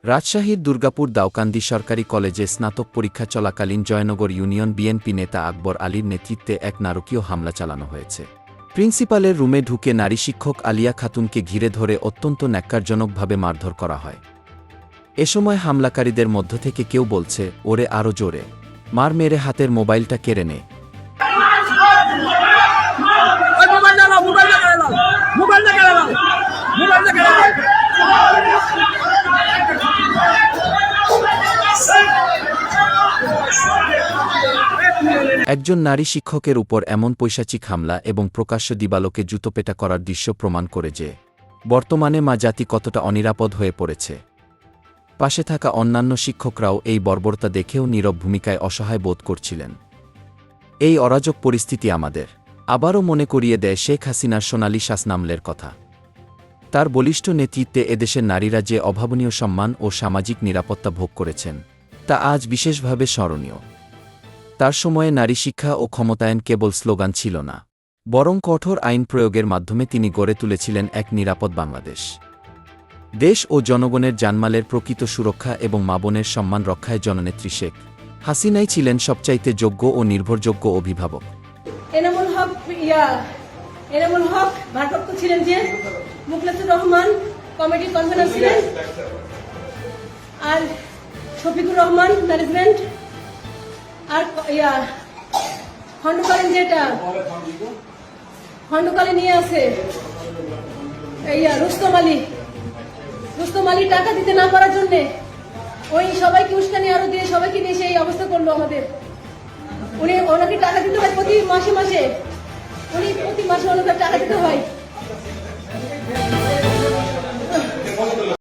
রাজশাহীর দুর্গাপুর দাউকান্দি সরকারি কলেজে স্নাতক পরীক্ষা চলাকালীন জয়নগর ইউনিয়ন বিএনপি নেতা আকবর আলীর নেতৃত্বে এক নারকীয় হামলা চালানো হয়েছে। প্রিন্সিপালের রুমে ঢুকে নারী শিক্ষক আলিয়া খাতুনকে ঘিরে ধরে অত্যন্ত ন্যাক্কারজনকভাবে মারধর করা হয়। এ সময় হামলাকারীদের মধ্য থেকে কেউ বলছে, ওরে আরও জোরে মার, মেরে হাতের মোবাইলটা কেড়ে নে। একজন নারী শিক্ষকের উপর এমন পৈশাচিক হামলা এবং প্রকাশ্য দিবালোকে জুতোপেটা করার দৃশ্য প্রমাণ করে যে বর্তমানে মা জাতি কতটা অনিরাপদ হয়ে পড়েছে। পাশে থাকা অন্যান্য শিক্ষকরাও এই বর্বরতা দেখেও নীরব ভূমিকায় অসহায় বোধ করছিলেন। এই অরাজক পরিস্থিতি আমাদের আবারও মনে করিয়ে দেয় শেখ হাসিনার সোনালী শাসনামলের কথা। তার বলিষ্ঠ নেতৃত্বে এদেশের নারীরা যে অভাবনীয় সম্মান ও সামাজিক নিরাপত্তা ভোগ করেছেন তা আজ বিশেষভাবে স্মরণীয়। তার সময়ে নারী শিক্ষা ও ক্ষমতায়ন কেবল স্লোগান ছিল না, বরং কঠোর আইন প্রয়োগের মাধ্যমে তিনি গড়ে তুলেছিলেন এক নিরাপদ বাংলাদেশ। দেশ ও জনগণের জানমালের প্রকৃত সুরক্ষা এবং মা বোনের সম্মান রক্ষায় জননেত্রী শেখ হাসিনাই ছিলেন সবচাইতে যোগ্য ও নির্ভরযোগ্য অভিভাবক। এনামুল হক ভারপ্রাপ্ত ছিলেন, যে মুখলেসুর রহমান কমিটির কনভেনর ছিলেন, আর শফিকুর রহমান ম্যানেজমেন্ট, আর খণ্ডকালীন যেটা খণ্ডকালীন নিয়ে আছে রুস্তম আলী টাকা দিতে না পারার জন্যে ওই সবাইকে উস্কানি আরো দিয়ে সবাইকে নিয়ে সেই অবস্থা করলো আমাদের। ওনাকে টাকা দিতে হয় প্রতি মাসে, উনি প্রতি মাসে ওনাকে টাকা দিতে হয়।